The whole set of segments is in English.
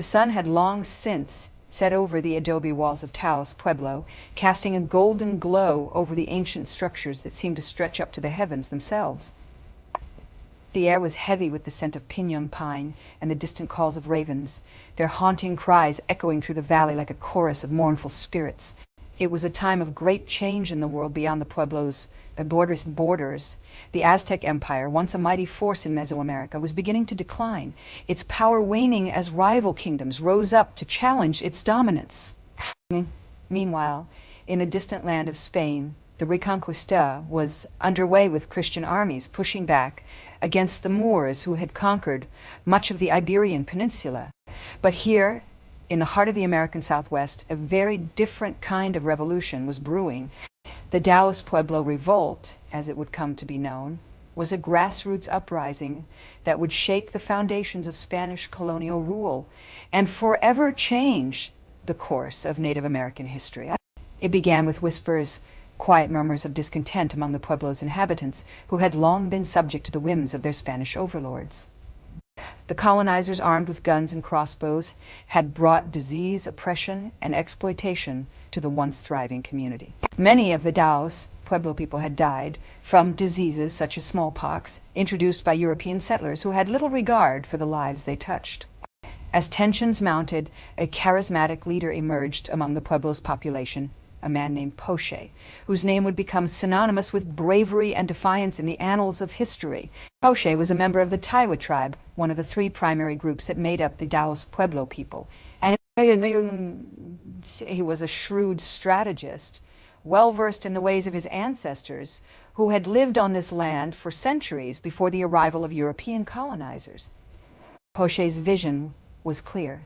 The sun had long since set over the adobe walls of Taos Pueblo, casting a golden glow over the ancient structures that seemed to stretch up to the heavens themselves. The air was heavy with the scent of pinon pine and the distant calls of ravens, their haunting cries echoing through the valley like a chorus of mournful spirits. It was a time of great change in the world beyond the Pueblo's borders. The Aztec Empire, once a mighty force in Mesoamerica, was beginning to decline, its power waning as rival kingdoms rose up to challenge its dominance. Meanwhile, in the distant land of Spain, the Reconquista was underway with Christian armies pushing back against the Moors who had conquered much of the Iberian Peninsula. But here, in the heart of the American Southwest, a very different kind of revolution was brewing. The Taos Pueblo Revolt, as it would come to be known, was a grassroots uprising that would shake the foundations of Spanish colonial rule and forever change the course of Native American history. It began with whispers, quiet murmurs of discontent among the Pueblo's inhabitants, who had long been subject to the whims of their Spanish overlords. The colonizers, armed with guns and crossbows, had brought disease, oppression, and exploitation to the once thriving community. Many of the Taos Pueblo people had died from diseases such as smallpox, introduced by European settlers who had little regard for the lives they touched. As tensions mounted, a charismatic leader emerged among the Pueblo's population, a man named Poche, whose name would become synonymous with bravery and defiance in the annals of history. Poche was a member of the Tiwa tribe, one of the three primary groups that made up the Taos Pueblo people. And he was a shrewd strategist, well-versed in the ways of his ancestors, who had lived on this land for centuries before the arrival of European colonizers. Poche's vision was clear.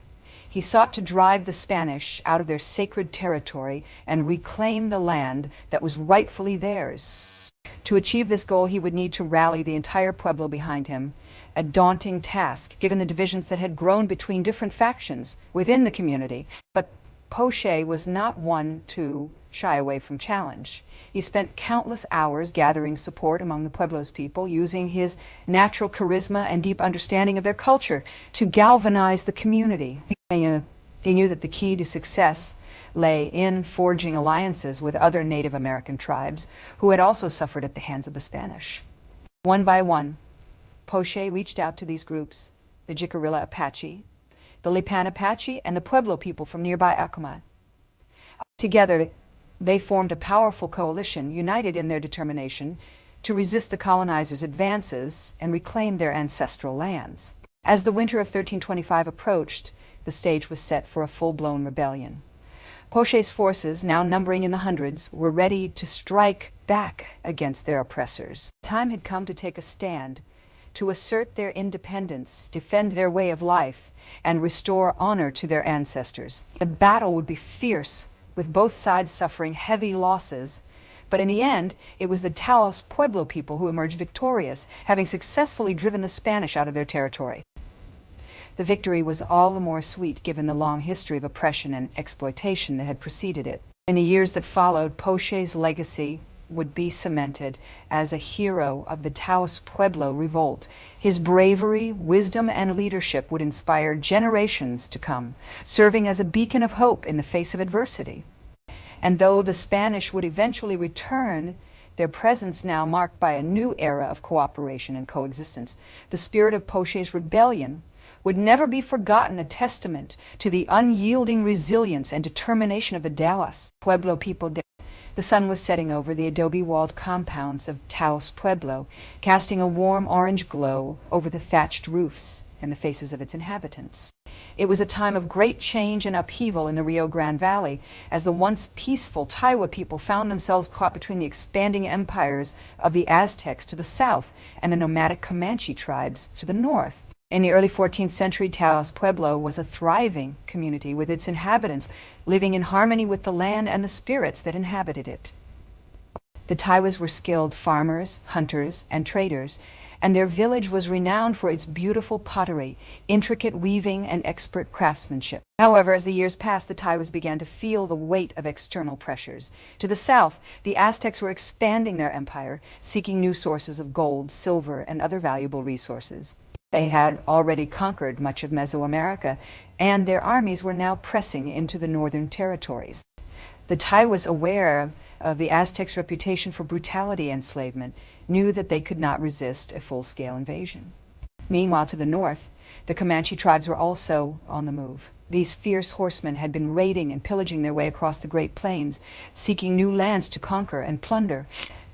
He sought to drive the Spanish out of their sacred territory and reclaim the land that was rightfully theirs. To achieve this goal, he would need to rally the entire Pueblo behind him, a daunting task given the divisions that had grown between different factions within the community. But Poche was not one to shy away from challenge. He spent countless hours gathering support among the Pueblo's people, using his natural charisma and deep understanding of their culture to galvanize the community. He knew that the key to success lay in forging alliances with other Native American tribes who had also suffered at the hands of the Spanish. One by one, Poche reached out to these groups, the guerrilla Apache, the Lipan Apache, and the Pueblo people from nearby Acoma. Together, they formed a powerful coalition, united in their determination to resist the colonizers' advances and reclaim their ancestral lands. As the winter of 1325 approached, the stage was set for a full-blown rebellion. Poche's forces, now numbering in the hundreds, were ready to strike back against their oppressors. Time had come to take a stand, to assert their independence, defend their way of life, and restore honor to their ancestors. The battle would be fierce, with both sides suffering heavy losses, but in the end, it was the Taos Pueblo people who emerged victorious, having successfully driven the Spanish out of their territory. The victory was all the more sweet given the long history of oppression and exploitation that had preceded it. In the years that followed, Poche's legacy would be cemented as a hero of the Taos Pueblo Revolt. His bravery, wisdom, and leadership would inspire generations to come, serving as a beacon of hope in the face of adversity. And though the Spanish would eventually return, their presence now marked by a new era of cooperation and coexistence, the spirit of Poche's rebellion would never be forgotten, a testament to the unyielding resilience and determination of the Taos Pueblo people. The sun was setting over the adobe-walled compounds of Taos Pueblo, casting a warm orange glow over the thatched roofs and the faces of its inhabitants. It was a time of great change and upheaval in the Rio Grande Valley, as the once peaceful Tiwa people found themselves caught between the expanding empires of the Aztecs to the south and the nomadic Comanche tribes to the north. In the early 14th century, Taos Pueblo was a thriving community with its inhabitants living in harmony with the land and the spirits that inhabited it. The Tiwas were skilled farmers, hunters, and traders, and their village was renowned for its beautiful pottery, intricate weaving, and expert craftsmanship. However, as the years passed, the Tiwas began to feel the weight of external pressures. To the south, the Aztecs were expanding their empire, seeking new sources of gold, silver, and other valuable resources. They had already conquered much of Mesoamerica, and their armies were now pressing into the northern territories. The Tiwas, aware of the Aztecs' reputation for brutality and enslavement, knew that they could not resist a full-scale invasion. Meanwhile, to the north, the Comanche tribes were also on the move. These fierce horsemen had been raiding and pillaging their way across the Great Plains, seeking new lands to conquer and plunder.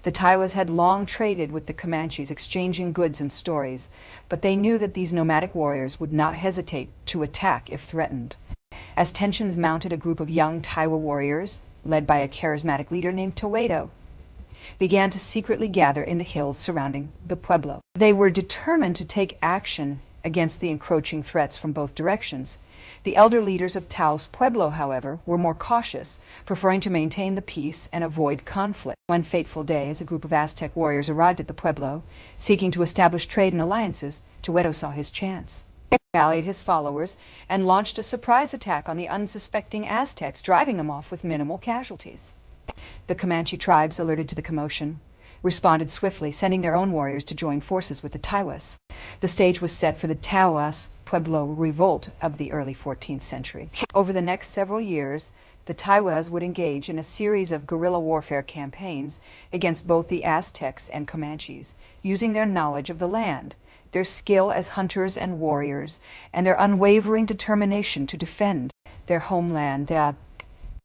The Tiwas had long traded with the Comanches, exchanging goods and stories, but they knew that these nomadic warriors would not hesitate to attack if threatened. As tensions mounted, a group of young Tiwa warriors, led by a charismatic leader named Tiwa, began to secretly gather in the hills surrounding the Pueblo. They were determined to take action against the encroaching threats from both directions. The elder leaders of Taos Pueblo, however, were more cautious, preferring to maintain the peace and avoid conflict. One fateful day, as a group of Aztec warriors arrived at the Pueblo, seeking to establish trade and alliances, Tiwa saw his chance. He rallied his followers and launched a surprise attack on the unsuspecting Aztecs, driving them off with minimal casualties. The Comanche tribes, alerted to the commotion, responded swiftly, sending their own warriors to join forces with the Tiwas. The stage was set for the Taos Pueblo Revolt of the early 14th century. Over the next several years, the Tiwas would engage in a series of guerrilla warfare campaigns against both the Aztecs and Comanches, using their knowledge of the land, their skill as hunters and warriors, and their unwavering determination to defend their homeland.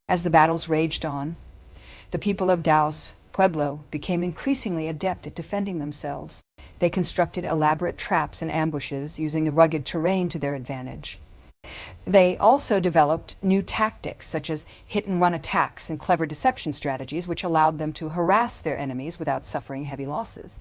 As the battles raged on, the people of Taos Pueblo became increasingly adept at defending themselves. They constructed elaborate traps and ambushes, using the rugged terrain to their advantage. They also developed new tactics, such as hit-and-run attacks and clever deception strategies, which allowed them to harass their enemies without suffering heavy losses.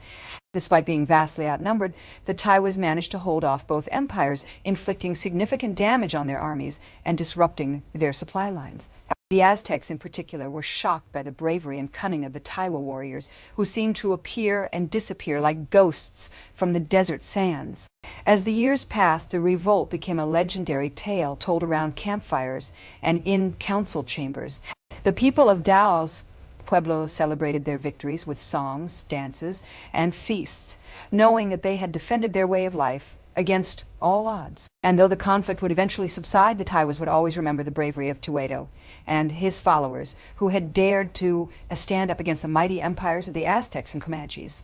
Despite being vastly outnumbered, the Tiwas managed to hold off both empires, inflicting significant damage on their armies and disrupting their supply lines. The Aztecs, in particular, were shocked by the bravery and cunning of the Tiwa warriors, who seemed to appear and disappear like ghosts from the desert sands. As the years passed, the revolt became a legendary tale told around campfires and in council chambers. The people of Taos Pueblo celebrated their victories with songs, dances, and feasts, knowing that they had defended their way of life against all odds. And though the conflict would eventually subside, the Tiwas would always remember the bravery of Tiwa and his followers, who had dared to stand up against the mighty empires of the Aztecs and Comanches.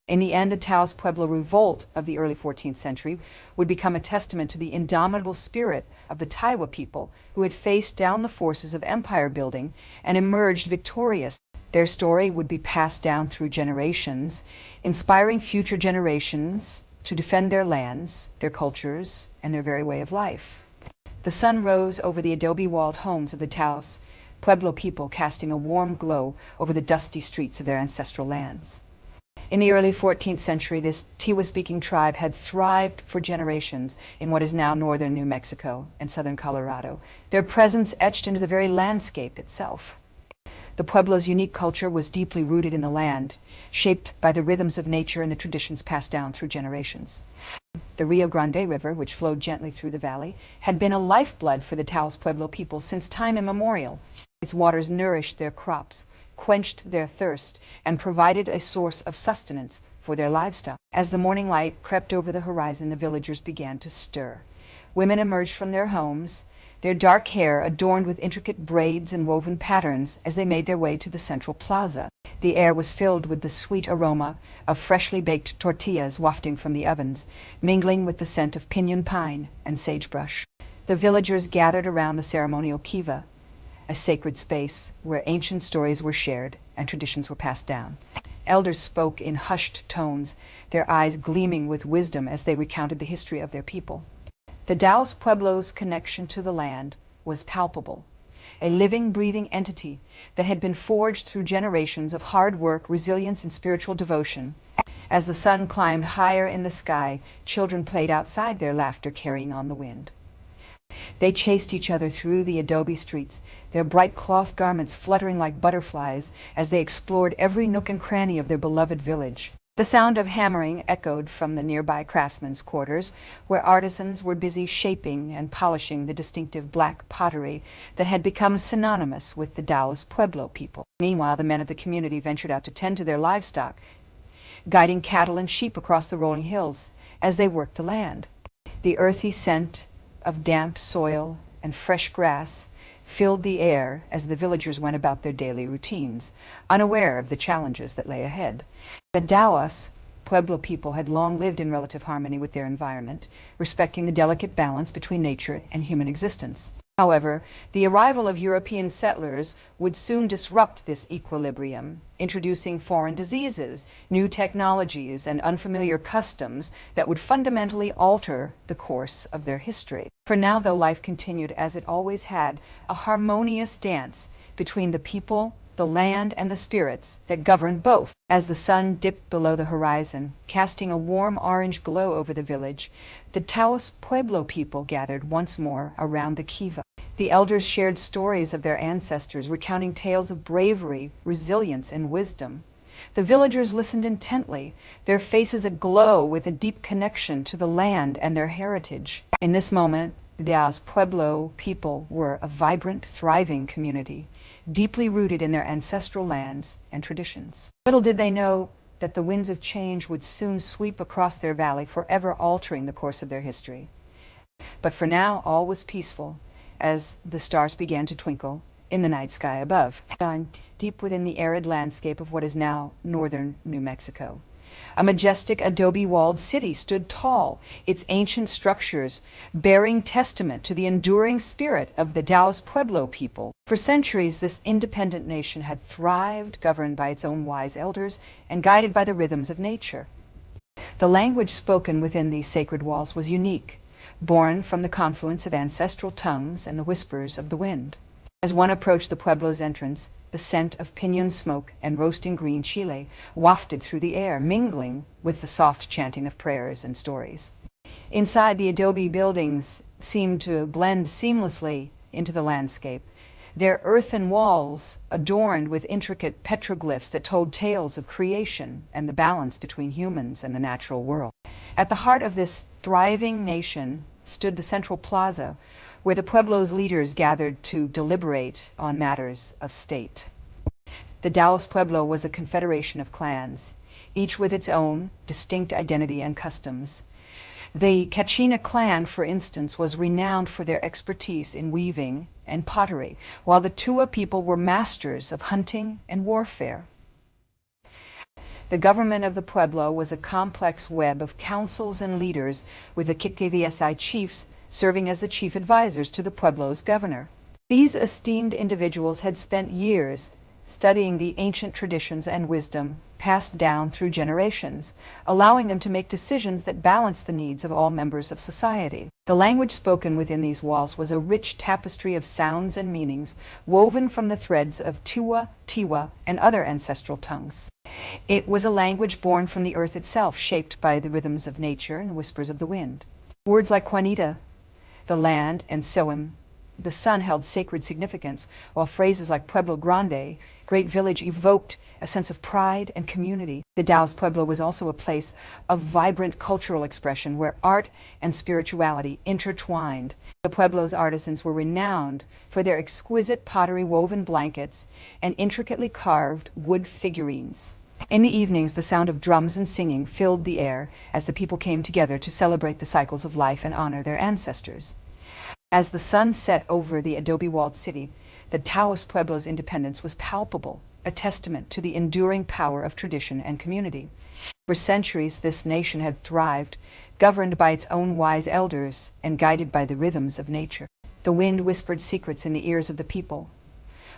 In the end, the Taos Pueblo Revolt of the early 14th century would become a testament to the indomitable spirit of the Tiwa people, who had faced down the forces of empire building and emerged victorious. Their story would be passed down through generations, inspiring future generations to defend their lands, their cultures, and their very way of life. The sun rose over the adobe-walled homes of the Taos Pueblo people, casting a warm glow over the dusty streets of their ancestral lands. In the early 14th century, this Tiwa-speaking tribe had thrived for generations in what is now northern New Mexico and southern Colorado, their presence etched into the very landscape itself. The Pueblo's unique culture was deeply rooted in the land, shaped by the rhythms of nature and the traditions passed down through generations. The Rio Grande River, which flowed gently through the valley, had been a lifeblood for the Taos Pueblo people since time immemorial. Its waters nourished their crops, quenched their thirst, and provided a source of sustenance for their livestock. As the morning light crept over the horizon, the villagers began to stir. Women emerged from their homes, their dark hair adorned with intricate braids and woven patterns, as they made their way to the central plaza. The air was filled with the sweet aroma of freshly baked tortillas wafting from the ovens, mingling with the scent of pinyon pine and sagebrush. The villagers gathered around the ceremonial kiva, a sacred space where ancient stories were shared and traditions were passed down. Elders spoke in hushed tones, their eyes gleaming with wisdom as they recounted the history of their people. The Taos Pueblo's connection to the land was palpable, a living, breathing entity that had been forged through generations of hard work, resilience, and spiritual devotion. As the sun climbed higher in the sky, children played outside, their laughter carrying on the wind. They chased each other through the adobe streets, their bright cloth garments fluttering like butterflies as they explored every nook and cranny of their beloved village. The sound of hammering echoed from the nearby craftsmen's quarters, where artisans were busy shaping and polishing the distinctive black pottery that had become synonymous with the Taos Pueblo people. Meanwhile, the men of the community ventured out to tend to their livestock, guiding cattle and sheep across the rolling hills. as they worked the land. The earthy scent of damp soil and fresh grass filled the air as the villagers went about their daily routines, unaware of the challenges that lay ahead. The Taos Pueblo people had long lived in relative harmony with their environment, respecting the delicate balance between nature and human existence. However, the arrival of European settlers would soon disrupt this equilibrium, introducing foreign diseases, new technologies, and unfamiliar customs that would fundamentally alter the course of their history. For now, though, life continued as it always had, a harmonious dance between the people, the land, and the spirits that governed both. As the sun dipped below the horizon, casting a warm orange glow over the village, the Taos Pueblo people gathered once more around the kiva. The elders shared stories of their ancestors, recounting tales of bravery, resilience, and wisdom. The villagers listened intently, their faces aglow with a deep connection to the land and their heritage. In this moment, the Taos Pueblo people were a vibrant, thriving community, deeply rooted in their ancestral lands and traditions. Little did they know that the winds of change would soon sweep across their valley, forever altering the course of their history. But for now, all was peaceful, as the stars began to twinkle in the night sky above, deep within the arid landscape of what is now northern New Mexico. A majestic adobe-walled city stood tall, its ancient structures bearing testament to the enduring spirit of the Taos Pueblo people. For centuries, this independent nation had thrived, governed by its own wise elders and guided by the rhythms of nature. The language spoken within these sacred walls was unique, born from the confluence of ancestral tongues and the whispers of the wind. As one approached the pueblo's entrance, the scent of pinon smoke and roasting green chile wafted through the air, mingling with the soft chanting of prayers and stories. Inside, the adobe buildings seemed to blend seamlessly into the landscape, their earthen walls adorned with intricate petroglyphs that told tales of creation and the balance between humans and the natural world. At the heart of this thriving nation stood the central plaza, where the Pueblo's leaders gathered to deliberate on matters of state. The Taos Pueblo was a confederation of clans, each with its own distinct identity and customs. The Kachina clan, for instance, was renowned for their expertise in weaving and pottery, while the Tiwa people were masters of hunting and warfare. The government of the Pueblo was a complex web of councils and leaders, with the captivate chiefs serving as the chief advisors to the Pueblo's governor. These esteemed individuals had spent years studying the ancient traditions and wisdom passed down through generations, allowing them to make decisions that balanced the needs of all members of society. The language spoken within these walls was a rich tapestry of sounds and meanings, woven from the threads of Tiwa, and other ancestral tongues. It was a language born from the earth itself, shaped by the rhythms of nature and the whispers of the wind. Words like Juanita, the land, and Soem, the sun, held sacred significance, while phrases like Pueblo Grande, great village, evoked a sense of pride and community. The Taos Pueblo was also a place of vibrant cultural expression where art and spirituality intertwined. The Pueblo's artisans were renowned for their exquisite pottery-woven blankets and intricately carved wood figurines. In the evenings, the sound of drums and singing filled the air as the people came together to celebrate the cycles of life and honor their ancestors. As the sun set over the adobe-walled city, the Taos Pueblo's independence was palpable, a testament to the enduring power of tradition and community. For centuries, this nation had thrived, governed by its own wise elders and guided by the rhythms of nature. The wind whispered secrets in the ears of the people,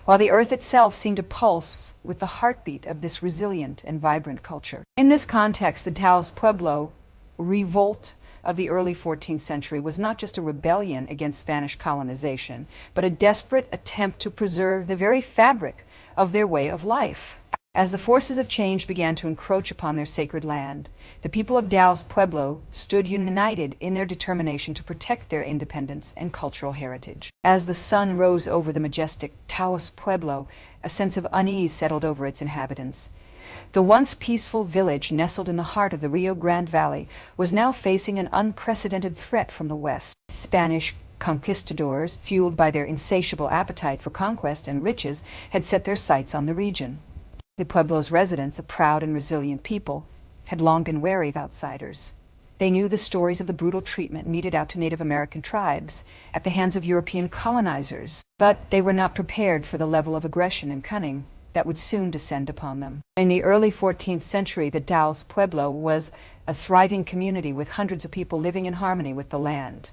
while the earth itself seemed to pulse with the heartbeat of this resilient and vibrant culture. In this context, the Taos Pueblo Revolt of the early 14th century was not just a rebellion against Spanish colonization, but a desperate attempt to preserve the very fabric of their way of life. As the forces of change began to encroach upon their sacred land, the people of Taos Pueblo stood united in their determination to protect their independence and cultural heritage. As the sun rose over the majestic Taos Pueblo, a sense of unease settled over its inhabitants. The once peaceful village, nestled in the heart of the Rio Grande Valley, was now facing an unprecedented threat from the west. Spanish conquistadors, fueled by their insatiable appetite for conquest and riches, had set their sights on the region. The Pueblo's residents, a proud and resilient people, had long been wary of outsiders. They knew the stories of the brutal treatment meted out to Native American tribes at the hands of European colonizers, but they were not prepared for the level of aggression and cunning that would soon descend upon them. In the early 14th century, the Taos Pueblo was a thriving community with hundreds of people living in harmony with the land.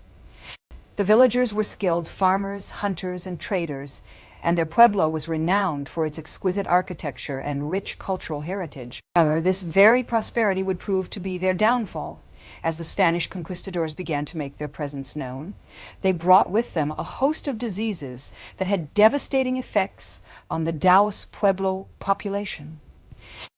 The villagers were skilled farmers, hunters, and traders, and their pueblo was renowned for its exquisite architecture and rich cultural heritage. However, this very prosperity would prove to be their downfall. As the Spanish conquistadors began to make their presence known, they brought with them a host of diseases that had devastating effects on the Taos Pueblo population.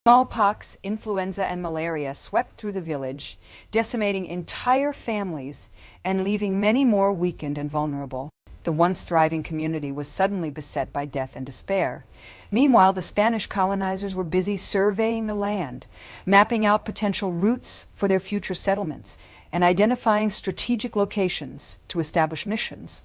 Smallpox, influenza, and malaria swept through the village, decimating entire families and leaving many more weakened and vulnerable. The once thriving community was suddenly beset by death and despair. Meanwhile, the Spanish colonizers were busy surveying the land, mapping out potential routes for their future settlements, and identifying strategic locations to establish missions.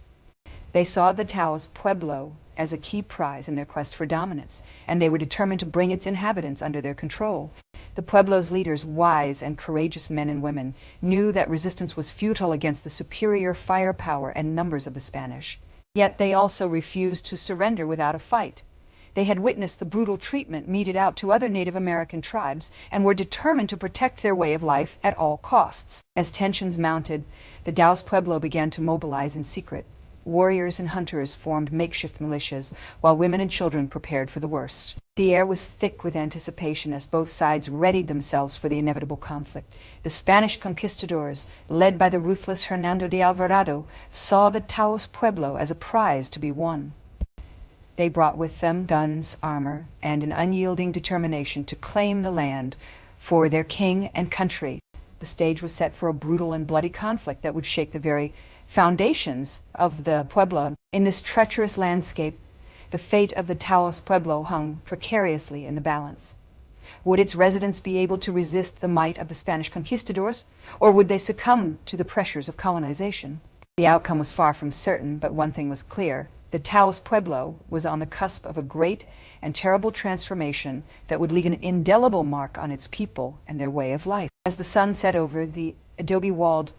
They saw the Taos Pueblo as a key prize in their quest for dominance, and they were determined to bring its inhabitants under their control. The Pueblo's leaders, wise and courageous men and women, knew that resistance was futile against the superior firepower and numbers of the Spanish. Yet they also refused to surrender without a fight. They had witnessed the brutal treatment meted out to other Native American tribes and were determined to protect their way of life at all costs. As tensions mounted, the Taos Pueblo began to mobilize in secret. Warriors and hunters formed makeshift militias, while women and children prepared for the worst. The air was thick with anticipation as both sides readied themselves for the inevitable conflict. The Spanish conquistadors, led by the ruthless Hernando de Alvarado, saw the Taos Pueblo as a prize to be won. They brought with them guns, armor, and an unyielding determination to claim the land for their king and country. The stage was set for a brutal and bloody conflict that would shake the very foundations of the Pueblo. In this treacherous landscape, the fate of the Taos Pueblo hung precariously in the balance. Would its residents be able to resist the might of the Spanish conquistadors, or would they succumb to the pressures of colonization? The outcome was far from certain, but one thing was clear. The Taos Pueblo was on the cusp of a great and terrible transformation that would leave an indelible mark on its people and their way of life. As the sun set over the adobe-walled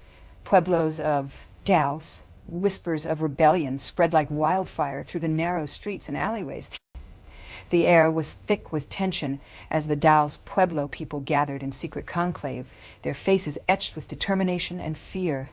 pueblos of Taos, whispers of rebellion spread like wildfire through the narrow streets and alleyways. The air was thick with tension as the Taos Pueblo people gathered in secret conclave, their faces etched with determination and fear.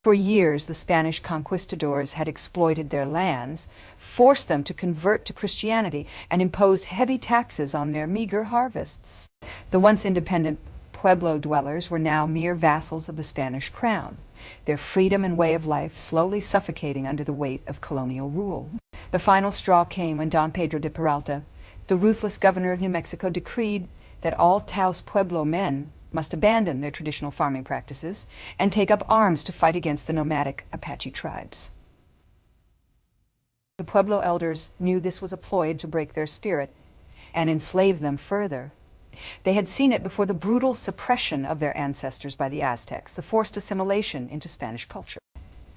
For years, the Spanish conquistadors had exploited their lands, forced them to convert to Christianity, and imposed heavy taxes on their meager harvests. The once independent Pueblo dwellers were now mere vassals of the Spanish crown, their freedom and way of life slowly suffocating under the weight of colonial rule. The final straw came when Don Pedro de Peralta, the ruthless governor of New Mexico, decreed that all Taos Pueblo men must abandon their traditional farming practices and take up arms to fight against the nomadic Apache tribes. The Pueblo elders knew this was a ploy to break their spirit and enslave them further. They had seen it before the brutal suppression of their ancestors by the Aztecs, the forced assimilation into Spanish culture.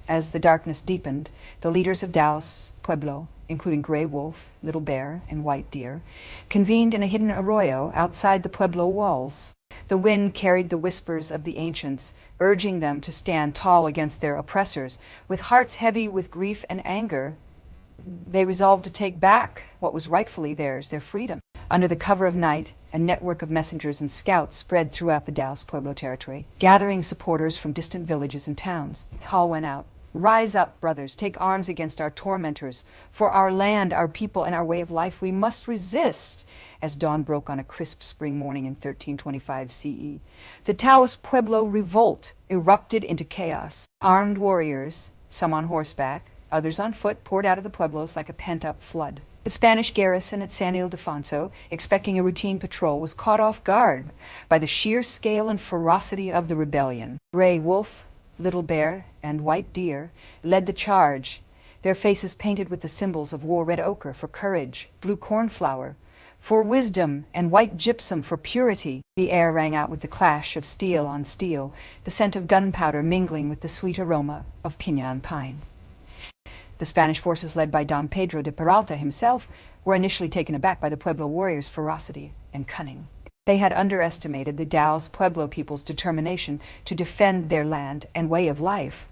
As the darkness deepened, the leaders of Taos Pueblo, including Gray Wolf, Little Bear, and White Deer, convened in a hidden arroyo outside the Pueblo walls. The wind carried the whispers of the ancients, urging them to stand tall against their oppressors. With hearts heavy with grief and anger, they resolved to take back what was rightfully theirs, their freedom. Under the cover of night, a network of messengers and scouts spread throughout the Taos Pueblo territory, gathering supporters from distant villages and towns. The call went out. Rise up, brothers, take arms against our tormentors. For our land, our people, and our way of life, we must resist. As dawn broke on a crisp spring morning in 1325 CE, the Taos Pueblo Revolt erupted into chaos. Armed warriors, some on horseback, others on foot, poured out of the pueblos like a pent-up flood. The Spanish garrison at San Ildefonso, expecting a routine patrol, was caught off guard by the sheer scale and ferocity of the rebellion. Gray Wolf, Little Bear, and White Deer led the charge, their faces painted with the symbols of war: red ochre for courage, blue cornflower for wisdom, and white gypsum for purity. The air rang out with the clash of steel on steel, the scent of gunpowder mingling with the sweet aroma of piñon pine. The Spanish forces, led by Don Pedro de Peralta himself, were initially taken aback by the Pueblo warriors' ferocity and cunning. They had underestimated the Taos Pueblo people's determination to defend their land and way of life.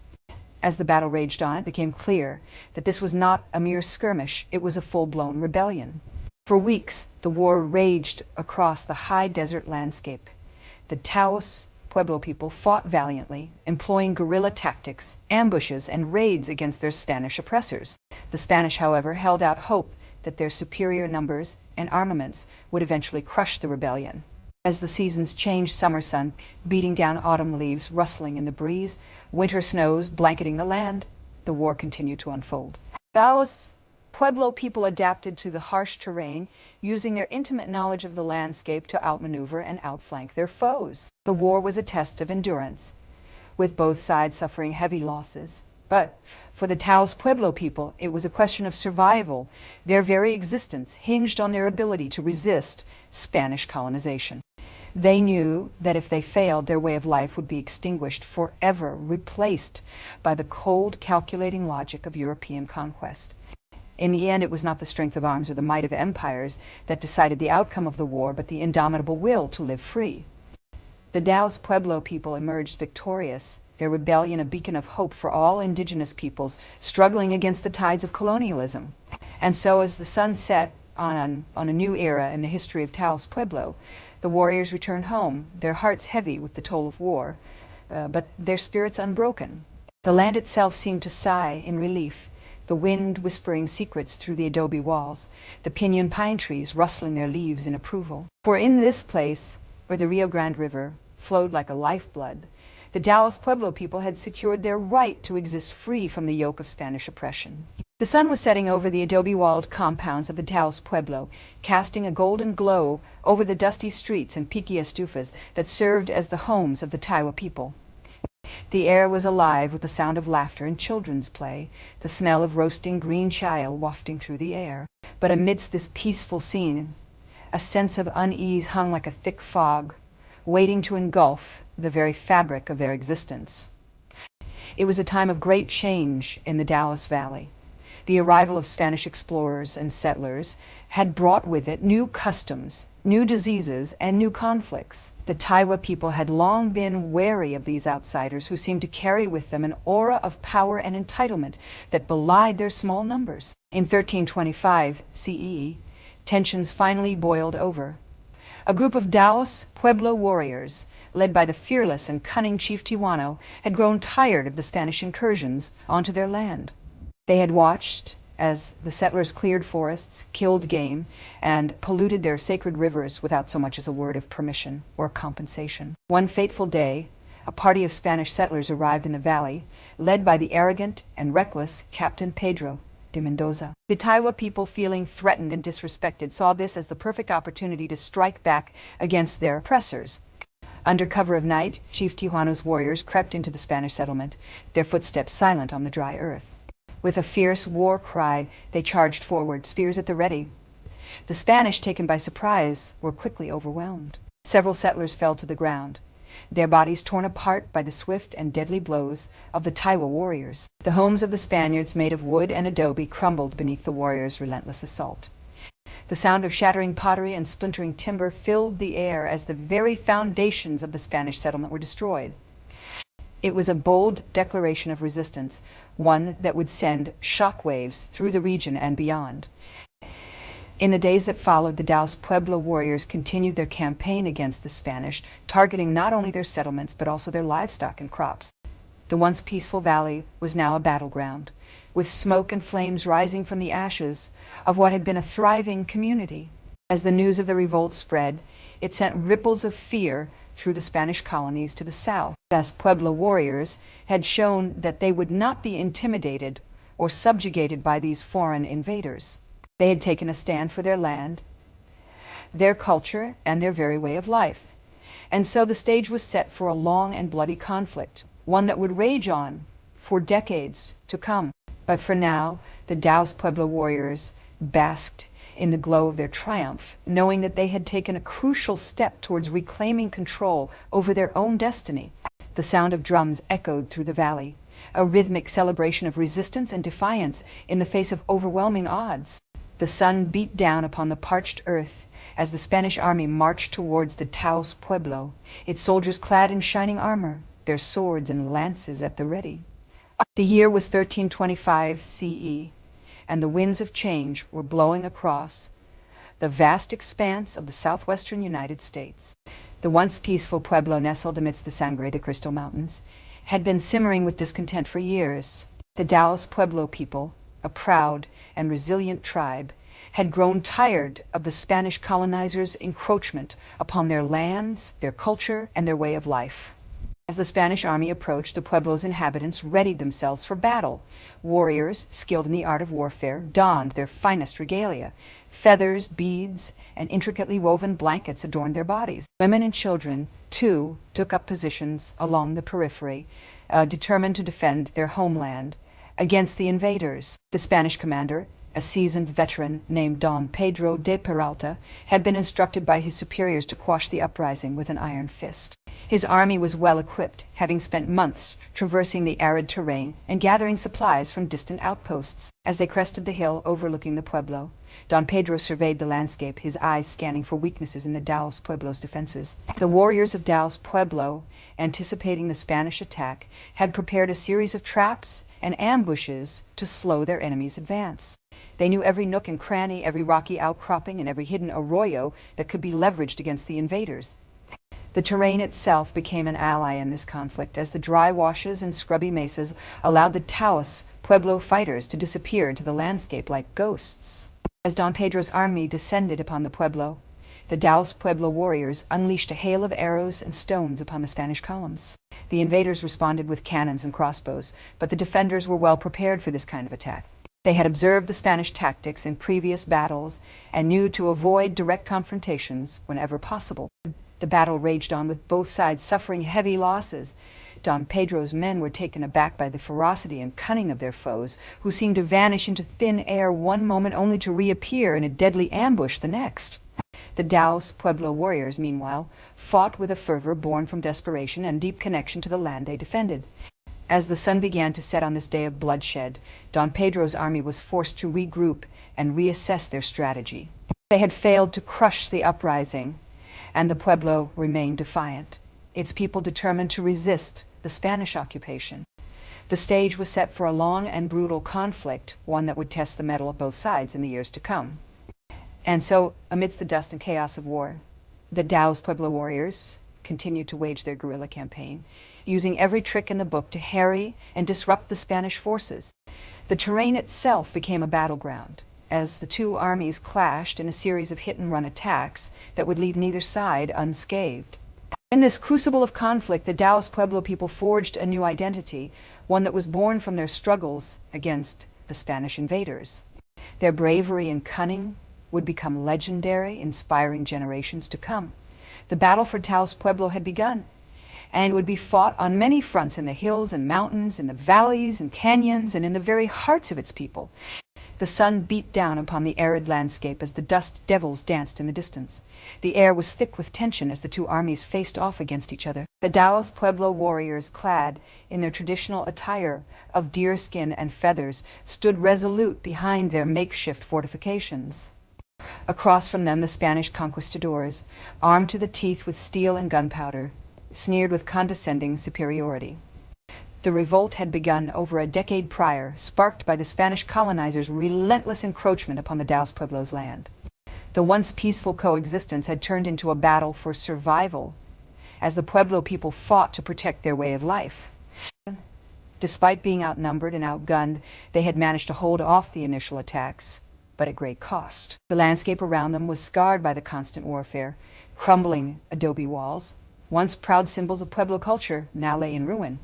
As the battle raged on, it became clear that this was not a mere skirmish, it was a full-blown rebellion. For weeks, the war raged across the high desert landscape. The Taos Pueblo people fought valiantly, employing guerrilla tactics, ambushes, and raids against their Spanish oppressors. The Spanish, however, held out hope that their superior numbers and armaments would eventually crush the rebellion. As the seasons changed, summer sun beating down autumn leaves rustling in the breeze, winter snows blanketing the land, the war continued to unfold. Taos Pueblo people adapted to the harsh terrain, using their intimate knowledge of the landscape to outmaneuver and outflank their foes. The war was a test of endurance, with both sides suffering heavy losses. But for the Taos Pueblo people, it was a question of survival. Their very existence hinged on their ability to resist Spanish colonization. They knew that if they failed, their way of life would be extinguished forever, replaced by the cold, calculating logic of European conquest. In the end, it was not the strength of arms or the might of empires that decided the outcome of the war, but the indomitable will to live free. The Taos Pueblo people emerged victorious, their rebellion a beacon of hope for all indigenous peoples struggling against the tides of colonialism. And so, as the sun set on a new era in the history of Taos Pueblo, the warriors returned home, their hearts heavy with the toll of war, but their spirits unbroken. The land itself seemed to sigh in relief, the wind whispering secrets through the adobe walls, the pinyon pine trees rustling their leaves in approval. For in this place, where the Rio Grande River flowed like a lifeblood, the Taos Pueblo people had secured their right to exist free from the yoke of Spanish oppression. The sun was setting over the adobe-walled compounds of the Taos Pueblo, casting a golden glow over the dusty streets and peaky estufas that served as the homes of the Tiwa people. The air was alive with the sound of laughter and children's play, the smell of roasting green chile wafting through the air. But amidst this peaceful scene, a sense of unease hung like a thick fog, waiting to engulf the very fabric of their existence. It was a time of great change in the Taos Valley. The arrival of Spanish explorers and settlers had brought with it new customs, new diseases, and new conflicts. The Tiwa people had long been wary of these outsiders who seemed to carry with them an aura of power and entitlement that belied their small numbers. In 1325 CE, tensions finally boiled over. A group of Taos Pueblo warriors, led by the fearless and cunning Chief Tiwano, had grown tired of the Spanish incursions onto their land. They had watched as the settlers cleared forests, killed game, and polluted their sacred rivers without so much as a word of permission or compensation. One fateful day, a party of Spanish settlers arrived in the valley, led by the arrogant and reckless Captain Pedro de Mendoza. The Tiwa people, feeling threatened and disrespected, saw this as the perfect opportunity to strike back against their oppressors. Under cover of night, Chief Tijuana's warriors crept into the Spanish settlement, their footsteps silent on the dry earth. With a fierce war cry, they charged forward, spears at the ready. The Spanish, taken by surprise, were quickly overwhelmed. Several settlers fell to the ground, their bodies torn apart by the swift and deadly blows of the Tiwa warriors. The homes of the Spaniards, made of wood and adobe, crumbled beneath the warriors' relentless assault. The sound of shattering pottery and splintering timber filled the air as the very foundations of the Spanish settlement were destroyed. It was a bold declaration of resistance, one that would send shockwaves through the region and beyond. In the days that followed, the Taos Pueblo warriors continued their campaign against the Spanish, targeting not only their settlements but also their livestock and crops. The once peaceful valley was now a battleground, with smoke and flames rising from the ashes of what had been a thriving community. As the news of the revolt spread, it sent ripples of fear through the Spanish colonies to the south. Taos Pueblo warriors had shown that they would not be intimidated or subjugated by these foreign invaders. They had taken a stand for their land, their culture, and their very way of life. And so the stage was set for a long and bloody conflict, one that would rage on for decades to come. But for now, the Taos Pueblo warriors basked in the glow of their triumph, knowing that they had taken a crucial step towards reclaiming control over their own destiny. The sound of drums echoed through the valley, a rhythmic celebration of resistance and defiance in the face of overwhelming odds. The sun beat down upon the parched earth as the Spanish army marched towards the Taos Pueblo, its soldiers clad in shining armor, their swords and lances at the ready. The year was 1325 CE, and the winds of change were blowing across the vast expanse of the southwestern United States. The once peaceful Pueblo, nestled amidst the Sangre de Cristo Mountains, had been simmering with discontent for years. The Taos Pueblo people, a proud and resilient tribe, had grown tired of the Spanish colonizers' encroachment upon their lands, their culture, and their way of life. As the Spanish army approached, the Pueblo's inhabitants readied themselves for battle. Warriors, skilled in the art of warfare, donned their finest regalia. Feathers, beads, and intricately woven blankets adorned their bodies. Women and children, too, took up positions along the periphery, determined to defend their homeland against the invaders. The Spanish commander, a seasoned veteran named Don Pedro de Peralta, had been instructed by his superiors to quash the uprising with an iron fist. His army was well equipped, having spent months traversing the arid terrain and gathering supplies from distant outposts. As they crested the hill overlooking the Pueblo, Don Pedro surveyed the landscape, his eyes scanning for weaknesses in the Taos Pueblo's defenses. The warriors of Taos Pueblo, anticipating the Spanish attack, had prepared a series of traps and ambushes to slow their enemies' advance. They knew every nook and cranny, every rocky outcropping, and every hidden arroyo that could be leveraged against the invaders. The terrain itself became an ally in this conflict, as the dry washes and scrubby mesas allowed the Taos Pueblo fighters to disappear into the landscape like ghosts. As Don Pedro's army descended upon the Pueblo, the Taos Pueblo warriors unleashed a hail of arrows and stones upon the Spanish columns. The invaders responded with cannons and crossbows, but the defenders were well prepared for this kind of attack. They had observed the Spanish tactics in previous battles and knew to avoid direct confrontations whenever possible. The battle raged on, with both sides suffering heavy losses. Don Pedro's men were taken aback by the ferocity and cunning of their foes, who seemed to vanish into thin air one moment only to reappear in a deadly ambush the next. The Taos Pueblo warriors, meanwhile, fought with a fervor born from desperation and deep connection to the land they defended. As the sun began to set on this day of bloodshed, Don Pedro's army was forced to regroup and reassess their strategy. They had failed to crush the uprising, and the Pueblo remained defiant, its people determined to resist the Spanish occupation. The stage was set for a long and brutal conflict, one that would test the mettle of both sides in the years to come. And so, amidst the dust and chaos of war, the Taos Pueblo warriors continued to wage their guerrilla campaign, using every trick in the book to harry and disrupt the Spanish forces. The terrain itself became a battleground, as the two armies clashed in a series of hit-and-run attacks that would leave neither side unscathed. In this crucible of conflict, the Taos Pueblo people forged a new identity, one that was born from their struggles against the Spanish invaders. Their bravery and cunning would become legendary, inspiring generations to come. The battle for Taos Pueblo had begun, and would be fought on many fronts, in the hills and mountains, in the valleys and canyons, and in the very hearts of its people. The sun beat down upon the arid landscape as the dust devils danced in the distance. The air was thick with tension as the two armies faced off against each other. The Taos Pueblo warriors, clad in their traditional attire of deerskin and feathers, stood resolute behind their makeshift fortifications. Across from them, the Spanish conquistadors, armed to the teeth with steel and gunpowder, sneered with condescending superiority. The revolt had begun over a decade prior, sparked by the Spanish colonizers' relentless encroachment upon the Taos Pueblo's land. The once peaceful coexistence had turned into a battle for survival, as the Pueblo people fought to protect their way of life. Despite being outnumbered and outgunned, they had managed to hold off the initial attacks, but at great cost. The landscape around them was scarred by the constant warfare. Crumbling adobe walls, once proud symbols of Pueblo culture, now lay in ruin.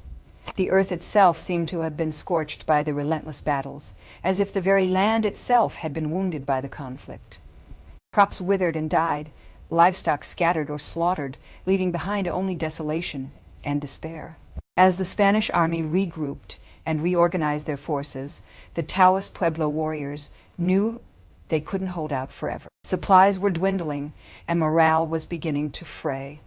The earth itself seemed to have been scorched by the relentless battles, as if the very land itself had been wounded by the conflict. Crops withered and died, livestock scattered or slaughtered, leaving behind only desolation and despair. As the Spanish army regrouped and reorganized their forces, the Taos Pueblo warriors knew they couldn't hold out forever. Supplies were dwindling, and morale was beginning to fray.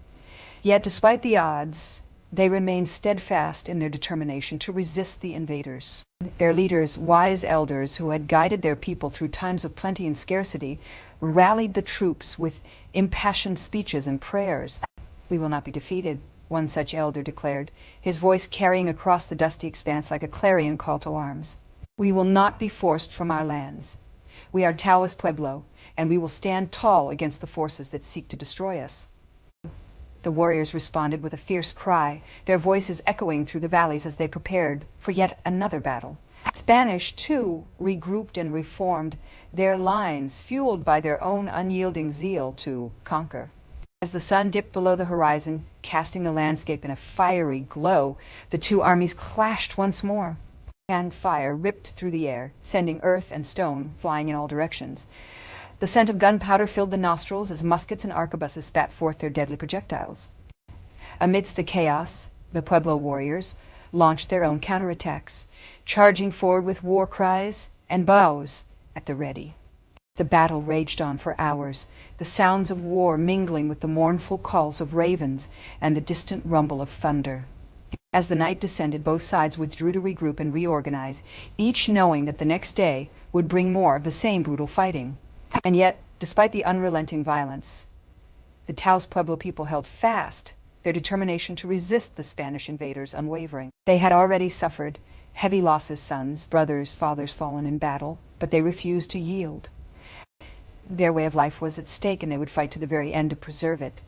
Yet, despite the odds, they remained steadfast in their determination to resist the invaders. Their leaders, wise elders who had guided their people through times of plenty and scarcity, rallied the troops with impassioned speeches and prayers. "We will not be defeated," one such elder declared, his voice carrying across the dusty expanse like a clarion call to arms. "We will not be forced from our lands. We are Taos Pueblo, and we will stand tall against the forces that seek to destroy us." The warriors responded with a fierce cry, their voices echoing through the valleys as they prepared for yet another battle. Spanish, too, regrouped and reformed their lines, fueled by their own unyielding zeal to conquer. As the sun dipped below the horizon, casting the landscape in a fiery glow, the two armies clashed once more. And fire ripped through the air, sending earth and stone flying in all directions. The scent of gunpowder filled the nostrils as muskets and arquebuses spat forth their deadly projectiles. Amidst the chaos, the Pueblo warriors launched their own counterattacks, charging forward with war cries and bows at the ready. The battle raged on for hours, the sounds of war mingling with the mournful calls of ravens and the distant rumble of thunder. As the night descended, both sides withdrew to regroup and reorganize, each knowing that the next day would bring more of the same brutal fighting. And yet, despite the unrelenting violence, the Taos Pueblo people held fast, their determination to resist the Spanish invaders unwavering. They had already suffered heavy losses, sons, brothers, fathers fallen in battle, but they refused to yield. Their way of life was at stake, and they would fight to the very end to preserve it.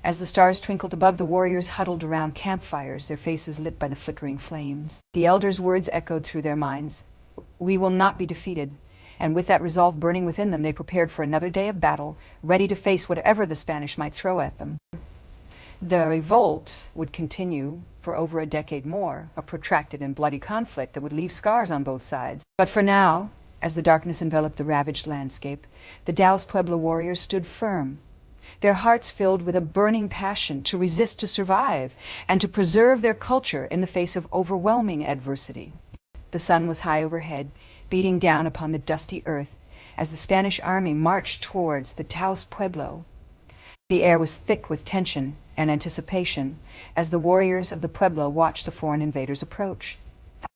As the stars twinkled above, the warriors huddled around campfires, their faces lit by the flickering flames. The elders' words echoed through their minds. "We will not be defeated." And with that resolve burning within them, they prepared for another day of battle, ready to face whatever the Spanish might throw at them. The revolt would continue for over a decade more, a protracted and bloody conflict that would leave scars on both sides. But for now, as the darkness enveloped the ravaged landscape, the Taos Pueblo warriors stood firm, their hearts filled with a burning passion to resist, to survive, and to preserve their culture in the face of overwhelming adversity. The sun was high overhead, beating down upon the dusty earth as the Spanish army marched towards the Taos Pueblo. The air was thick with tension and anticipation as the warriors of the Pueblo watched the foreign invaders approach.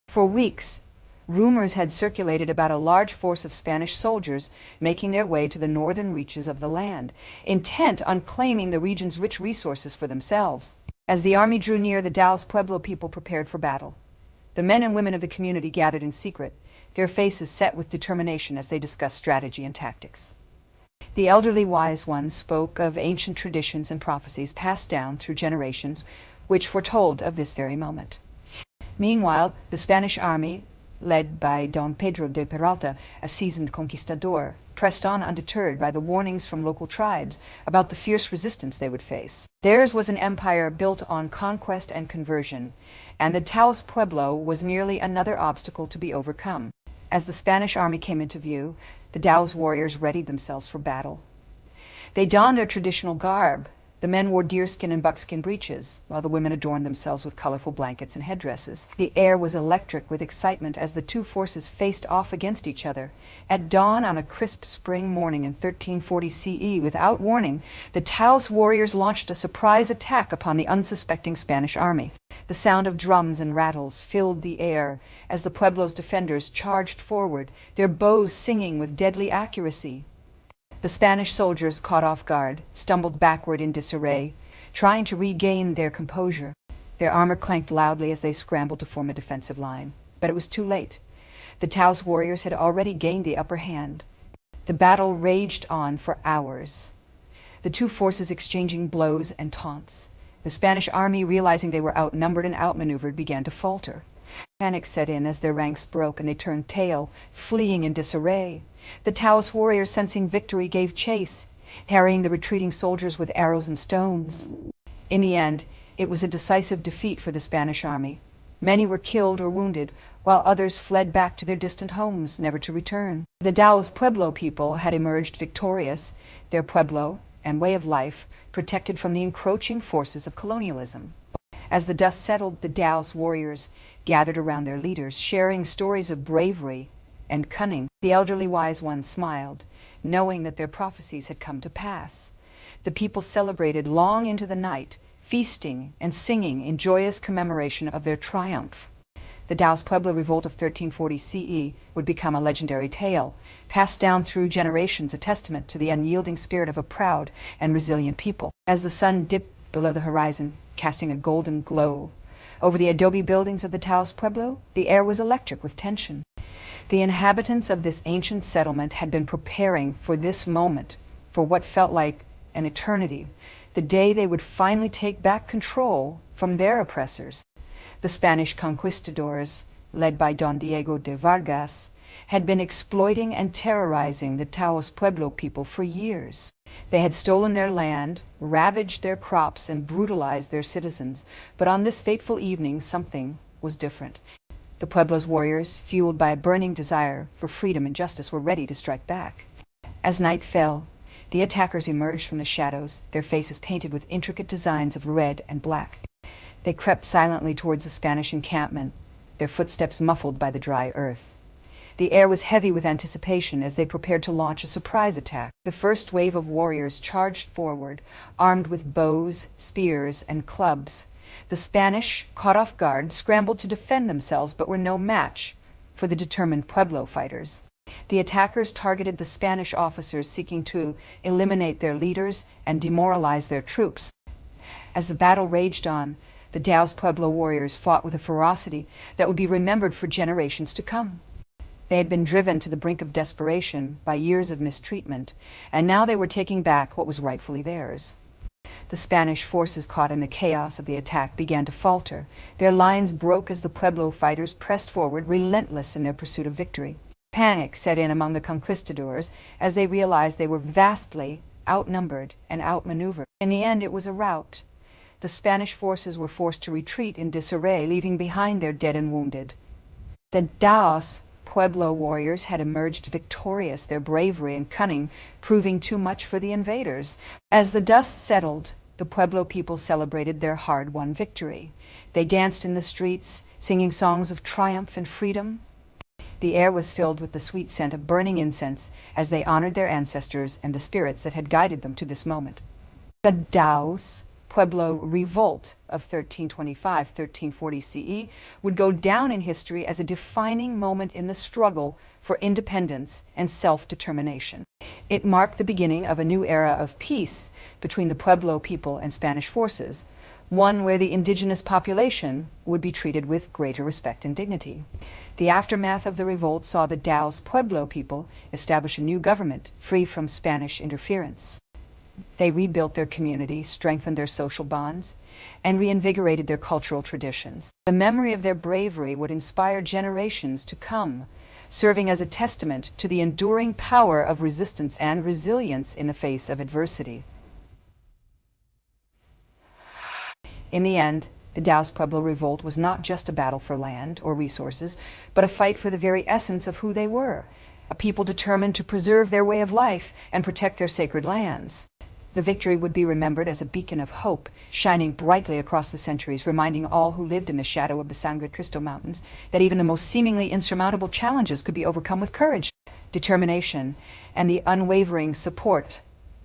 For weeks, rumors had circulated about a large force of Spanish soldiers making their way to the northern reaches of the land, intent on claiming the region's rich resources for themselves. As the army drew near, the Taos Pueblo people prepared for battle. The men and women of the community gathered in secret, their faces set with determination as they discussed strategy and tactics. The elderly wise ones spoke of ancient traditions and prophecies passed down through generations, which foretold of this very moment. Meanwhile, the Spanish army, led by Don Pedro de Peralta, a seasoned conquistador, pressed on undeterred by the warnings from local tribes about the fierce resistance they would face. Theirs was an empire built on conquest and conversion, and the Taos Pueblo was merely another obstacle to be overcome. As the Spanish army came into view, the Taos warriors readied themselves for battle. They donned their traditional garb. The men wore deerskin and buckskin breeches, while the women adorned themselves with colorful blankets and headdresses. The air was electric with excitement as the two forces faced off against each other. At dawn on a crisp spring morning in 1340 CE, without warning, the Taos warriors launched a surprise attack upon the unsuspecting Spanish army. The sound of drums and rattles filled the air as the Pueblo's defenders charged forward, their bows singing with deadly accuracy. The Spanish soldiers, caught off guard, stumbled backward in disarray, trying to regain their composure. Their armor clanked loudly as they scrambled to form a defensive line. But it was too late. The Taos warriors had already gained the upper hand. The battle raged on for hours, the two forces exchanging blows and taunts. The Spanish army, realizing they were outnumbered and outmaneuvered, began to falter. Panic set in as their ranks broke and they turned tail, fleeing in disarray. The Taos warriors, sensing victory, gave chase, harrying the retreating soldiers with arrows and stones. In the end, it was a decisive defeat for the Spanish army. Many were killed or wounded, while others fled back to their distant homes, never to return. The Taos Pueblo people had emerged victorious, their pueblo and way of life protected from the encroaching forces of colonialism. As the dust settled, the Taos warriors gathered around their leaders, sharing stories of bravery and cunning. The elderly wise ones smiled, knowing that their prophecies had come to pass. The people celebrated long into the night, feasting and singing in joyous commemoration of their triumph. The Taos Pueblo Revolt of 1340 CE would become a legendary tale, passed down through generations, a testament to the unyielding spirit of a proud and resilient people. As the sun dipped below the horizon, casting a golden glow over the adobe buildings of the Taos Pueblo, the air was electric with tension. The inhabitants of this ancient settlement had been preparing for this moment, for what felt like an eternity, the day they would finally take back control from their oppressors. The Spanish conquistadors, led by Don Diego de Vargas, had been exploiting and terrorizing the Taos Pueblo people for years. They had stolen their land, ravaged their crops, and brutalized their citizens. But on this fateful evening, something was different. The Pueblo's warriors, fueled by a burning desire for freedom and justice, were ready to strike back. As night fell, the attackers emerged from the shadows, their faces painted with intricate designs of red and black. They crept silently towards the Spanish encampment, their footsteps muffled by the dry earth. The air was heavy with anticipation as they prepared to launch a surprise attack. The first wave of warriors charged forward, armed with bows, spears, and clubs. The Spanish, caught off guard, scrambled to defend themselves but were no match for the determined Pueblo fighters. The attackers targeted the Spanish officers seeking to eliminate their leaders and demoralize their troops. As the battle raged on, the Taos Pueblo warriors fought with a ferocity that would be remembered for generations to come. They had been driven to the brink of desperation by years of mistreatment, and now they were taking back what was rightfully theirs. The Spanish forces, caught in the chaos of the attack, began to falter. Their lines broke as the Pueblo fighters pressed forward, relentless in their pursuit of victory. Panic set in among the conquistadors as they realized they were vastly outnumbered and outmaneuvered. In the end, it was a rout. The Spanish forces were forced to retreat in disarray, leaving behind their dead and wounded. The Taos Pueblo warriors had emerged victorious, their bravery and cunning proving too much for the invaders. As the dust settled, the Pueblo people celebrated their hard-won victory. They danced in the streets, singing songs of triumph and freedom. The air was filled with the sweet scent of burning incense as they honored their ancestors and the spirits that had guided them to this moment. The Taos Pueblo Revolt of 1325-1340 CE would go down in history as a defining moment in the struggle for independence and self-determination. It marked the beginning of a new era of peace between the Pueblo people and Spanish forces, one where the indigenous population would be treated with greater respect and dignity. The aftermath of the revolt saw the Taos Pueblo people establish a new government free from Spanish interference. They rebuilt their community, strengthened their social bonds, and reinvigorated their cultural traditions. The memory of their bravery would inspire generations to come, serving as a testament to the enduring power of resistance and resilience in the face of adversity. In the end, the Taos Pueblo Revolt was not just a battle for land or resources, but a fight for the very essence of who they were, a people determined to preserve their way of life and protect their sacred lands. The victory would be remembered as a beacon of hope, shining brightly across the centuries, reminding all who lived in the shadow of the Sangre de Cristo Mountains that even the most seemingly insurmountable challenges could be overcome with courage, determination, and the unwavering support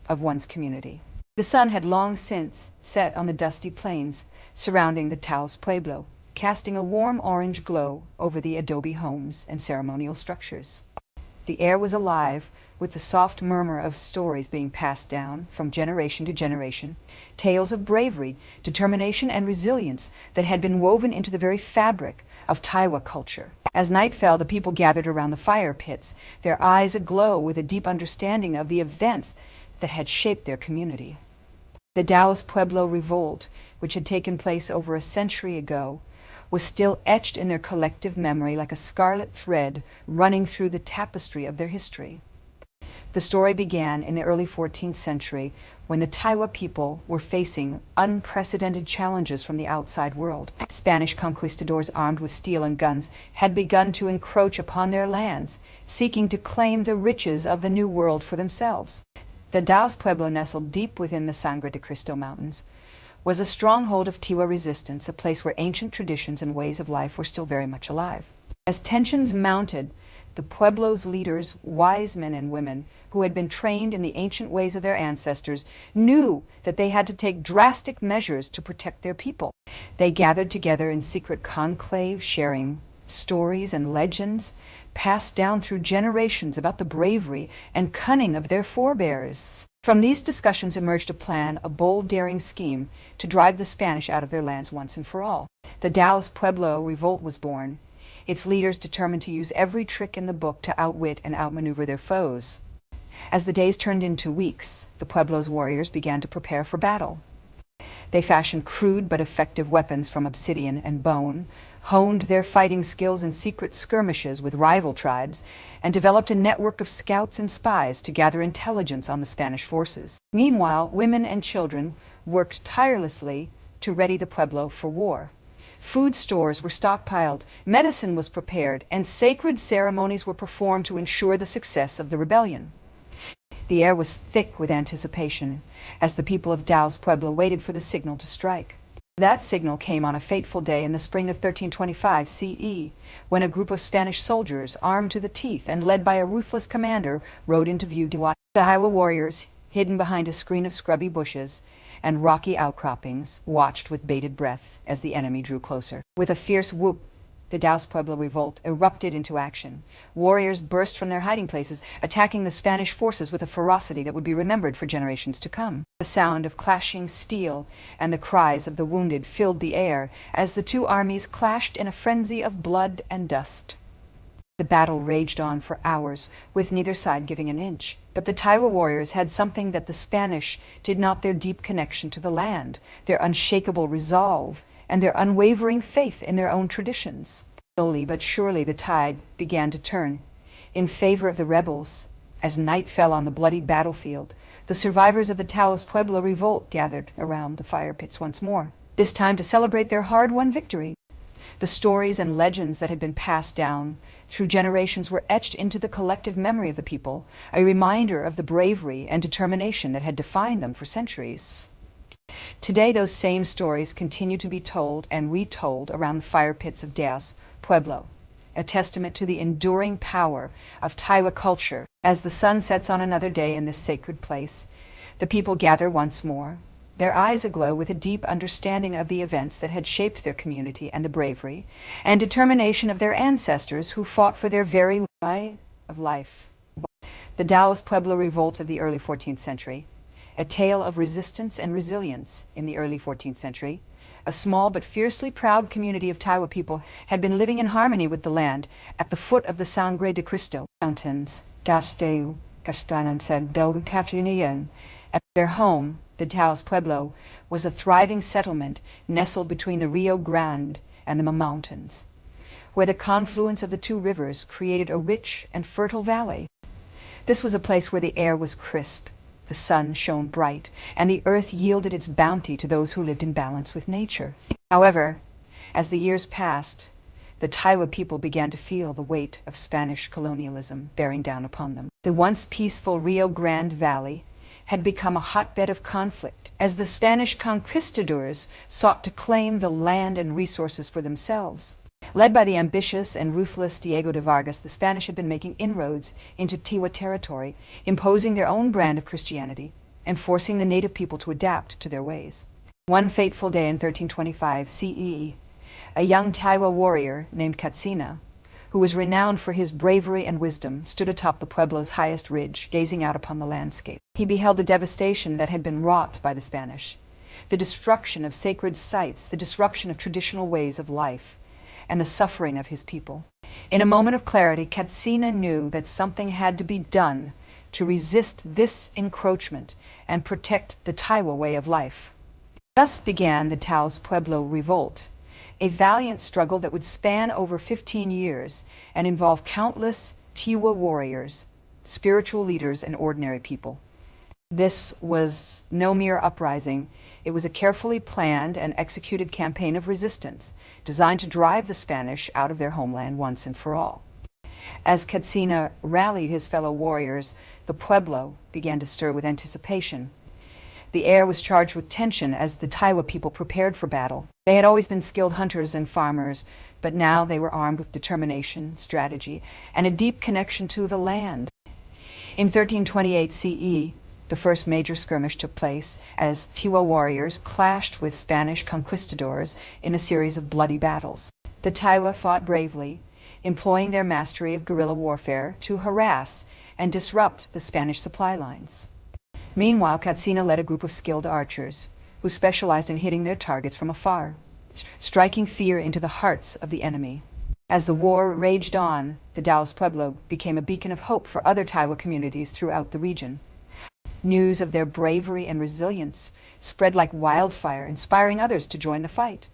of one's community. The sun had long since set on the dusty plains surrounding the Taos Pueblo, casting a warm orange glow over the adobe homes and ceremonial structures. The air was alive with the soft murmur of stories being passed down from generation to generation, tales of bravery, determination, and resilience that had been woven into the very fabric of Tiwa culture. As night fell, the people gathered around the fire pits, their eyes aglow with a deep understanding of the events that had shaped their community. The Taos Pueblo Revolt, which had taken place over a century ago, was still etched in their collective memory like a scarlet thread running through the tapestry of their history. The story began in the early 14th century when the Tiwa people were facing unprecedented challenges from the outside world. Spanish conquistadors armed with steel and guns had begun to encroach upon their lands, seeking to claim the riches of the New World for themselves. The Taos Pueblo, nestled deep within the Sangre de Cristo Mountains, was a stronghold of Tiwa resistance, a place where ancient traditions and ways of life were still very much alive. As tensions mounted, the Pueblo's leaders, wise men and women, who had been trained in the ancient ways of their ancestors, knew that they had to take drastic measures to protect their people. They gathered together in secret conclave, sharing stories and legends passed down through generations about the bravery and cunning of their forebears. From these discussions emerged a plan, a bold, daring scheme to drive the Spanish out of their lands once and for all. The Taos Pueblo Revolt was born, its leaders determined to use every trick in the book to outwit and outmaneuver their foes. As the days turned into weeks, the Pueblo's warriors began to prepare for battle. They fashioned crude but effective weapons from obsidian and bone, honed their fighting skills in secret skirmishes with rival tribes, and developed a network of scouts and spies to gather intelligence on the Spanish forces. Meanwhile, women and children worked tirelessly to ready the Pueblo for war. Food stores were stockpiled, medicine was prepared, and sacred ceremonies were performed to ensure the success of the rebellion. The air was thick with anticipation as the people of Taos Pueblo waited for the signal to strike. That signal came on a fateful day in the spring of 1325 CE, when a group of Spanish soldiers, armed to the teeth and led by a ruthless commander, rode into view. The Tiwa warriors, hidden behind a screen of scrubby bushes and rocky outcroppings, watched with bated breath as the enemy drew closer. With a fierce whoop, the Taos Pueblo Revolt erupted into action. Warriors burst from their hiding places, attacking the Spanish forces with a ferocity that would be remembered for generations to come. The sound of clashing steel and the cries of the wounded filled the air as the two armies clashed in a frenzy of blood and dust. The battle raged on for hours, with neither side giving an inch. But the Tiwa warriors had something that the Spanish did not: their deep connection to the land, their unshakable resolve, and their unwavering faith in their own traditions. Slowly but surely the tide began to turn in favor of the rebels. As night fell on the bloodied battlefield, the survivors of the Taos Pueblo Revolt gathered around the fire pits once more, this time to celebrate their hard-won victory. The stories and legends that had been passed down through generations were etched into the collective memory of the people, a reminder of the bravery and determination that had defined them for centuries. Today, those same stories continue to be told and retold around the fire pits of Taos Pueblo, a testament to the enduring power of Tiwa culture. As the sun sets on another day in this sacred place, the people gather once more, their eyes aglow with a deep understanding of the events that had shaped their community and the bravery and determination of their ancestors who fought for their very way of life. The Taos Pueblo Revolt of the early 14th century, a tale of resistance and resilience. In the early 14th century, a small but fiercely proud community of Tiwa people had been living in harmony with the land at the foot of the Sangre de Cristo Mountains. At their home, the Taos Pueblo was a thriving settlement nestled between the Rio Grande and the Mountains, where the confluence of the two rivers created a rich and fertile valley. This was a place where the air was crisp, the sun shone bright, and the earth yielded its bounty to those who lived in balance with nature. However, as the years passed, the Tiwa people began to feel the weight of Spanish colonialism bearing down upon them. The once peaceful Rio Grande Valley had become a hotbed of conflict as the Spanish conquistadors sought to claim the land and resources for themselves. Led by the ambitious and ruthless Diego de Vargas, the Spanish had been making inroads into Tiwa territory, imposing their own brand of Christianity and forcing the native people to adapt to their ways. One fateful day in 1325 CE, a young Tiwa warrior named Katsina, who was renowned for his bravery and wisdom, stood atop the Pueblo's highest ridge, gazing out upon the landscape. He beheld the devastation that had been wrought by the Spanish, the destruction of sacred sites, the disruption of traditional ways of life, and the suffering of his people. In a moment of clarity, Katsina knew that something had to be done to resist this encroachment and protect the Tiwa way of life. Thus began the Taos Pueblo Revolt, a valiant struggle that would span over 15 years and involve countless Tiwa warriors, spiritual leaders, and ordinary people. This was no mere uprising. It was a carefully planned and executed campaign of resistance designed to drive the Spanish out of their homeland once and for all. As Katsina rallied his fellow warriors, the Pueblo began to stir with anticipation. The air was charged with tension as the Tiwa people prepared for battle. They had always been skilled hunters and farmers, but now they were armed with determination, strategy, and a deep connection to the land. In 1328 CE, the first major skirmish took place as Tiwa warriors clashed with Spanish conquistadors in a series of bloody battles. The Tiwa fought bravely, employing their mastery of guerrilla warfare to harass and disrupt the Spanish supply lines. Meanwhile, Katsina led a group of skilled archers who specialized in hitting their targets from afar, striking fear into the hearts of the enemy. As the war raged on, the Taos Pueblo became a beacon of hope for other Tiwa communities throughout the region. News of their bravery and resilience spread like wildfire, inspiring others to join the fight.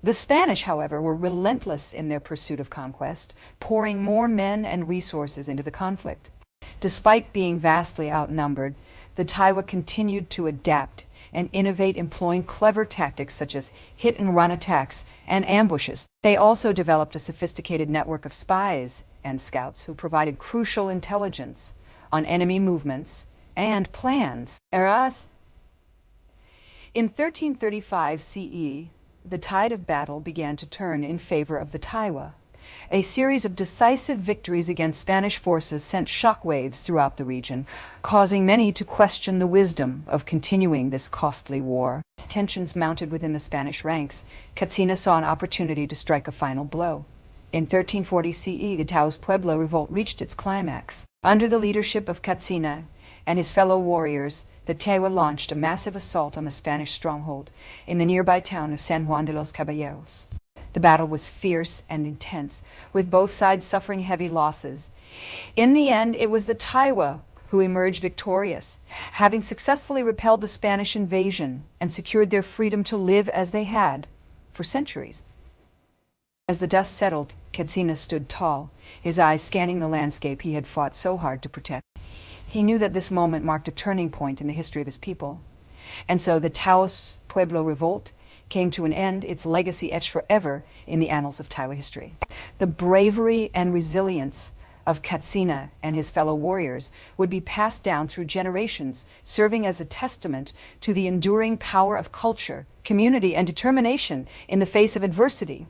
The Spanish, however, were relentless in their pursuit of conquest, pouring more men and resources into the conflict. Despite being vastly outnumbered, the Tiwa continued to adapt and innovate, employing clever tactics such as hit-and-run attacks and ambushes. They also developed a sophisticated network of spies and scouts who provided crucial intelligence on enemy movements and plans. In 1335 CE, the tide of battle began to turn in favor of the Tiwa. A series of decisive victories against Spanish forces sent shockwaves throughout the region, causing many to question the wisdom of continuing this costly war. As tensions mounted within the Spanish ranks, Katsina saw an opportunity to strike a final blow. In 1340 CE, the Taos Pueblo Revolt reached its climax. Under the leadership of Katsina and his fellow warriors, the Tiwa launched a massive assault on the Spanish stronghold in the nearby town of San Juan de los Caballeros. The battle was fierce and intense, with both sides suffering heavy losses. In the end, it was the Tiwa who emerged victorious, having successfully repelled the Spanish invasion and secured their freedom to live as they had for centuries. As the dust settled, Katsina stood tall, his eyes scanning the landscape he had fought so hard to protect. He knew that this moment marked a turning point in the history of his people. And so the Taos Pueblo Revolt came to an end, its legacy etched forever in the annals of Tiwa history. The bravery and resilience of Katsina and his fellow warriors would be passed down through generations, serving as a testament to the enduring power of culture, community, and determination in the face of adversity.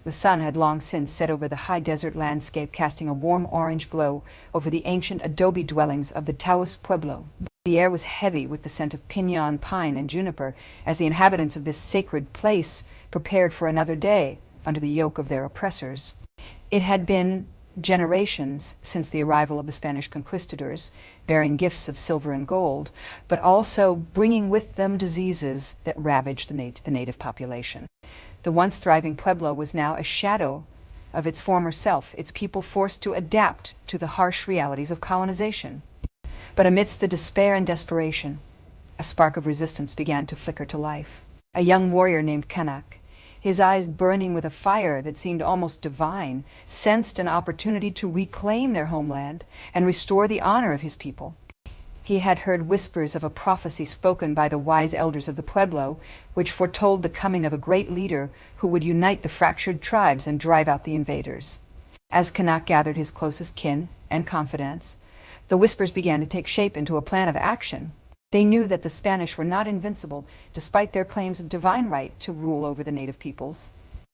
The sun had long since set over the high desert landscape, casting a warm orange glow over the ancient adobe dwellings of the Taos Pueblo. The air was heavy with the scent of pinon, pine, and juniper, as the inhabitants of this sacred place prepared for another day under the yoke of their oppressors. It had been generations since the arrival of the Spanish conquistadors, bearing gifts of silver and gold, but also bringing with them diseases that ravaged the native population. The once thriving Pueblo was now a shadow of its former self, its people forced to adapt to the harsh realities of colonization. But amidst the despair and desperation, a spark of resistance began to flicker to life. A young warrior named Kanak, his eyes burning with a fire that seemed almost divine, sensed an opportunity to reclaim their homeland and restore the honor of his people. He had heard whispers of a prophecy spoken by the wise elders of the Pueblo, which foretold the coming of a great leader who would unite the fractured tribes and drive out the invaders. As Kanak gathered his closest kin and confidants, the whispers began to take shape into a plan of action. They knew that the Spanish were not invincible, despite their claims of divine right to rule over the native peoples.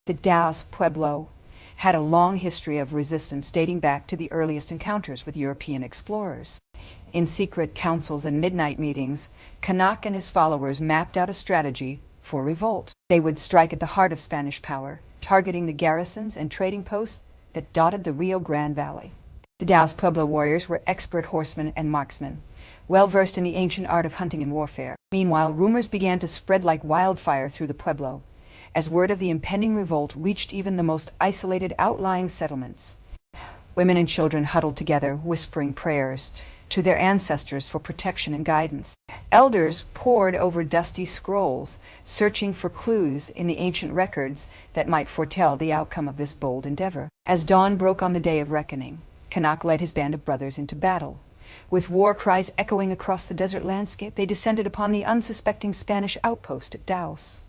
The Taos Pueblo had a long history of resistance dating back to the earliest encounters with European explorers. In secret councils and midnight meetings, Kanak and his followers mapped out a strategy for revolt. They would strike at the heart of Spanish power, targeting the garrisons and trading posts that dotted the Rio Grande Valley. The Taos Pueblo warriors were expert horsemen and marksmen, well versed in the ancient art of hunting and warfare. Meanwhile, rumors began to spread like wildfire through the Pueblo, as word of the impending revolt reached even the most isolated outlying settlements. Women and children huddled together, whispering prayers to their ancestors for protection and guidance. Elders pored over dusty scrolls, searching for clues in the ancient records that might foretell the outcome of this bold endeavor. As dawn broke on the day of reckoning, Kanak led his band of brothers into battle. With war cries echoing across the desert landscape, they descended upon the unsuspecting Spanish outpost at Taos.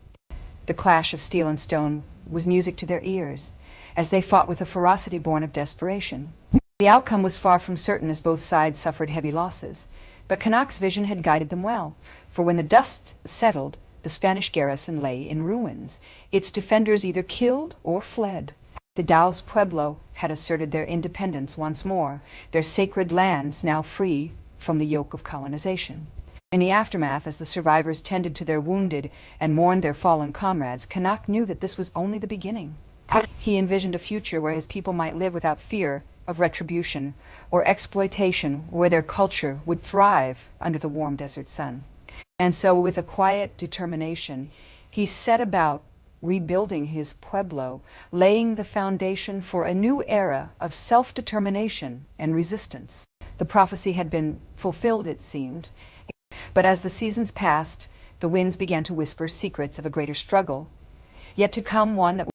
The clash of steel and stone was music to their ears, as they fought with a ferocity born of desperation. The outcome was far from certain, as both sides suffered heavy losses, but Kanak's vision had guided them well, for when the dust settled, the Spanish garrison lay in ruins, its defenders either killed or fled. The Taos Pueblo had asserted their independence once more, their sacred lands now free from the yoke of colonization. In the aftermath, as the survivors tended to their wounded and mourned their fallen comrades, Kanak knew that this was only the beginning. He envisioned a future where his people might live without fear of retribution or exploitation, where their culture would thrive under the warm desert sun. And so, with a quiet determination, he set about rebuilding his pueblo, laying the foundation for a new era of self-determination and resistance. The prophecy had been fulfilled, it seemed, but as the seasons passed, the winds began to whisper secrets of a greater struggle, yet to come, one that